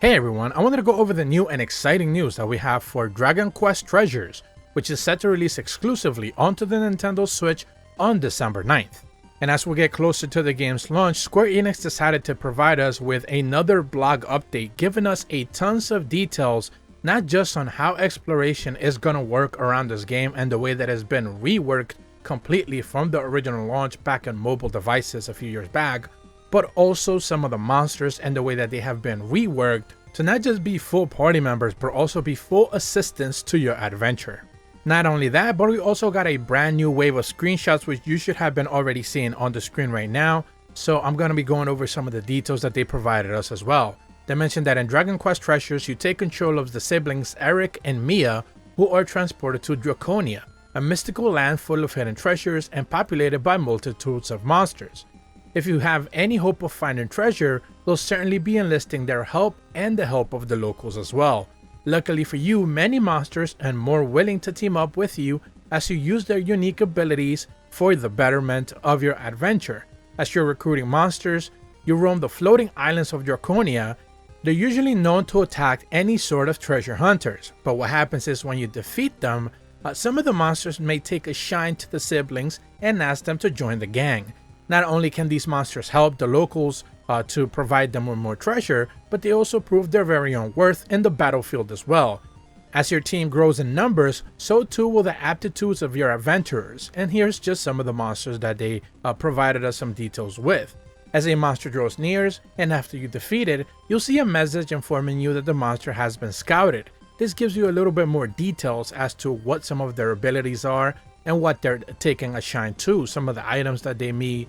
Hey everyone, I wanted to go over the new and exciting news that we have for Dragon Quest Treasures, which is set to release exclusively onto the Nintendo Switch on December 9th. And as we get closer to the game's launch, Square Enix decided to provide us with another blog update, giving us a tons of details, not just on how exploration is going to work around this game and the way that has been reworked completely from the original launch back on mobile devices a few years back, but also some of the monsters and the way that they have been reworked to not just be full party members, but also be full assistants to your adventure. Not only that, but we also got a brand new wave of screenshots which you should have been already seeing on the screen right now, so I'm going to be going over some of the details that they provided us as well. They mentioned that in Dragon Quest Treasures, you take control of the siblings Eric and Mia, who are transported to Draconia, a mystical land full of hidden treasures and populated by multitudes of monsters. If you have any hope of finding treasure, they'll certainly be enlisting their help and the help of the locals as well. Luckily for you, many monsters are more willing to team up with you as you use their unique abilities for the betterment of your adventure. As you're recruiting monsters, you roam the floating islands of Draconia. They're usually known to attack any sort of treasure hunters, but what happens is when you defeat them, some of the monsters may take a shine to the siblings and ask them to join the gang. Not only can these monsters help the locals to provide them with more treasure, but they also prove their very own worth in the battlefield as well. As your team grows in numbers, so too will the aptitudes of your adventurers, and here's just some of the monsters that they provided us some details with. As a monster draws near, and after you defeat it, you'll see a message informing you that the monster has been scouted. This gives you a little bit more details as to what some of their abilities are and what they're taking a shine to, some of the items that they may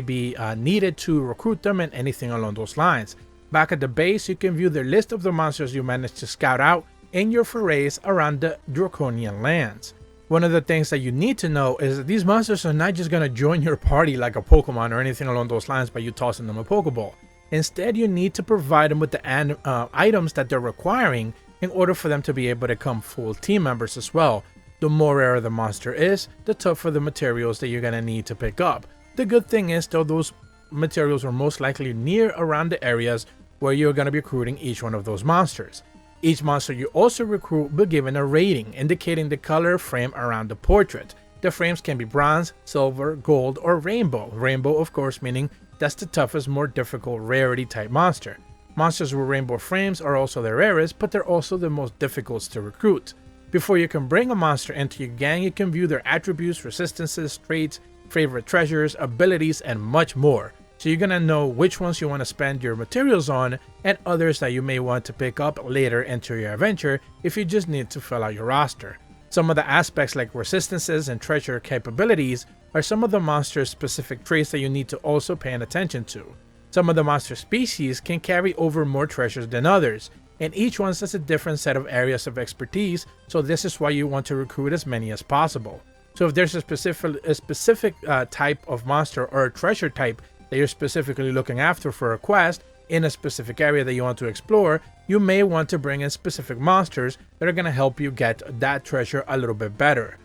be needed to recruit them and anything along those lines. Back at the base, you can view the list of the monsters you managed to scout out in your forays around the Draconian lands. One of the things that you need to know is that these monsters are not just going to join your party like a Pokemon or anything along those lines by you tossing them a Pokeball. Instead, you need to provide them with the items that they're requiring in order for them to be able to become full team members as well. The more rare the monster is, the tougher the materials that you're going to need to pick up. The good thing is, though, those materials are most likely near around the areas where you're going to be recruiting each one of those monsters. Each monster you also recruit will be given a rating, indicating the color frame around the portrait. The frames can be bronze, silver, gold, or rainbow. Rainbow, of course, meaning that's the toughest, more difficult rarity type monster. Monsters with rainbow frames are also the rarest, but they're also the most difficult to recruit. Before you can bring a monster into your gang, you can view their attributes, resistances, traits, favorite treasures, abilities, and much more. So you're gonna know which ones you want to spend your materials on and others that you may want to pick up later into your adventure if you just need to fill out your roster. Some of the aspects like resistances and treasure capabilities are some of the monster's specific traits that you need to also pay attention to. Some of the monster species can carry over more treasures than others, and each one has a different set of areas of expertise, so this is why you want to recruit as many as possible. So if there's a specific type of monster or a treasure type that you're specifically looking after for a quest in a specific area that you want to explore, you may want to bring in specific monsters that are going to help you get that treasure a little bit better.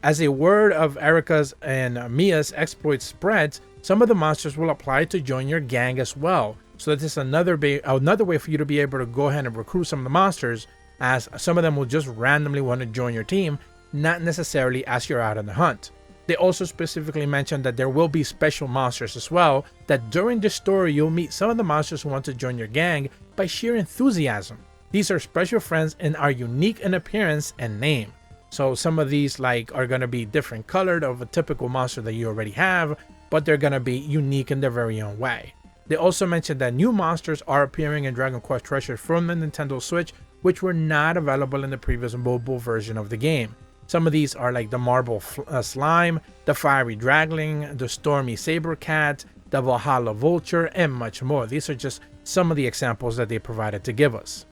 As a word of Erica's and Mia's exploits spreads, some of the monsters will apply to join your gang as well. So this is another way for you to be able to go ahead and recruit some of the monsters, as some of them will just randomly want to join your team, not necessarily as you're out on the hunt. They also specifically mentioned that there will be special monsters as well, that during the story you'll meet some of the monsters who want to join your gang by sheer enthusiasm. These are special friends and are unique in appearance and name. So some of these are going to be different colored of a typical monster that you already have, but they're going to be unique in their very own way. They also mentioned that new monsters are appearing in Dragon Quest Treasures from the Nintendo Switch, which were not available in the previous mobile version of the game. Some of these are like the Marble Slime, the Fiery Dragling, the Stormy Saber Cat, the Valhalla Vulture, and much more. These are just some of the examples that they provided to give us.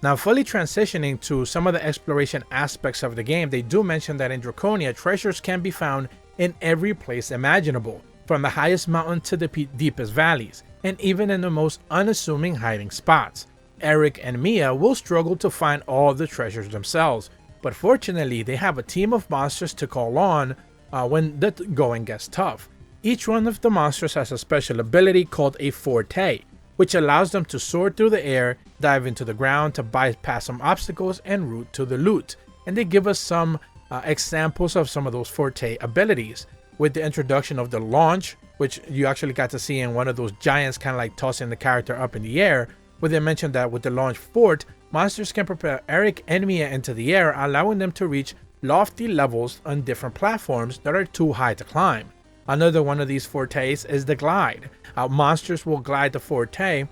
Now, fully transitioning to some of the exploration aspects of the game, they do mention that in Draconia, treasures can be found in every place imaginable, from the highest mountain to the deepest valleys, and even in the most unassuming hiding spots. Eric and Mia will struggle to find all the treasures themselves, but fortunately they have a team of monsters to call on when the going gets tough. Each one of the monsters has a special ability called a forte. which allows them to soar through the air, dive into the ground to bypass some obstacles, and route to the loot. And they give us some examples of some of those forte abilities, with the introduction of the launch, which you actually got to see in one of those giants kind of like tossing the character up in the air, where they mentioned that with the launch fort, monsters can propel Eric and Mia into the air, allowing them to reach lofty levels on different platforms that are too high to climb. Another one of these fortes is the glide. Monsters will glide the forte,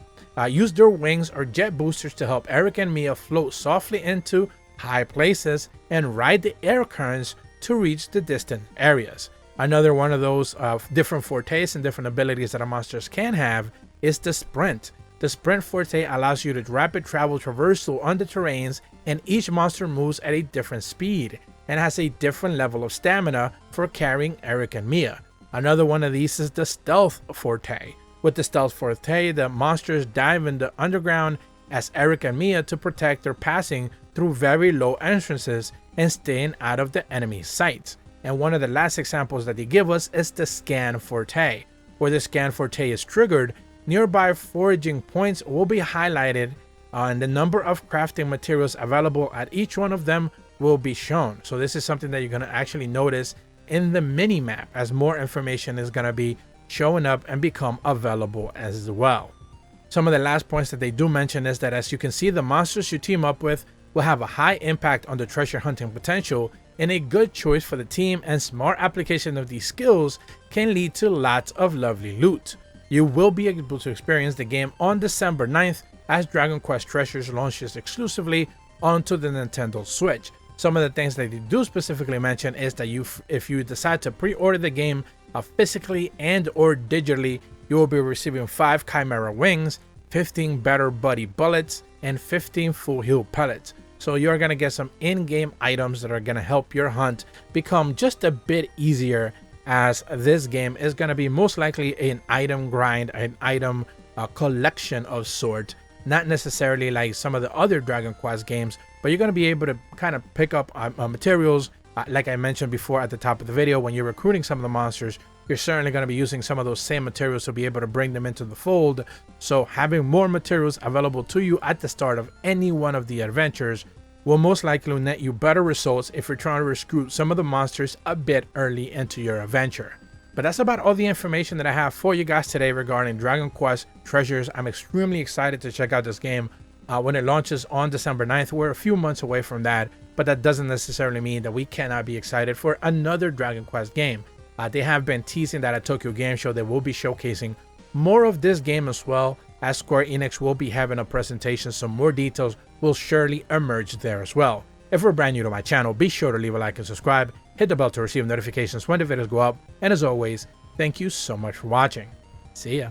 use their wings or jet boosters to help Eric and Mia float softly into high places and ride the air currents to reach the distant areas. Another one of those different fortes and different abilities that our monsters can have is the sprint. The sprint forte allows you to rapid travel traversal on the terrains, and each monster moves at a different speed and has a different level of stamina for carrying Eric and Mia. Another one of these is the stealth forte. With the stealth forte, the monsters dive in the underground as Eric and Mia to protect their passing through very low entrances and staying out of the enemy's sight. And one of the last examples that they give us is the scan forte. Where the scan forte is triggered, nearby foraging points will be highlighted and the number of crafting materials available at each one of them will be shown. So this is something that you're going to actually notice in the mini map as more information is going to be showing up and become available as well. Some of the last points that they do mention is that, as you can see, the monsters you team up with will have a high impact on the treasure hunting potential, and a good choice for the team and smart application of these skills can lead to lots of lovely loot. You will be able to experience the game on December 9th as Dragon Quest Treasures launches exclusively onto the Nintendo Switch. Some of the things that they do specifically mention is that if you decide to pre-order the game physically and or digitally, you will be receiving 5 Chimera Wings, 15 Better Buddy Bullets, and 15 Full Heal Pellets. So you're going to get some in-game items that are going to help your hunt become just a bit easier, as this game is going to be most likely an item grind, an item collection of sort. Not necessarily like some of the other Dragon Quest games, but you're going to be able to kind of pick up materials. Like I mentioned before at the top of the video, when you're recruiting some of the monsters, you're certainly going to be using some of those same materials to be able to bring them into the fold. So having more materials available to you at the start of any one of the adventures will most likely net you better results if you're trying to recruit some of the monsters a bit early into your adventure. But that's about all the information that I have for you guys today regarding Dragon Quest Treasures. I'm extremely excited to check out this game when it launches on December 9th. We're a few months away from that, but that doesn't necessarily mean that we cannot be excited for another Dragon Quest game. They have been teasing that at Tokyo Game Show. They will be showcasing more of this game as well, as Square Enix will be having a presentation, so more details will surely emerge there as well. If you're brand new to my channel, be sure to leave a like and subscribe, hit the bell to receive notifications when the videos go up, and as always, thank you so much for watching. See ya.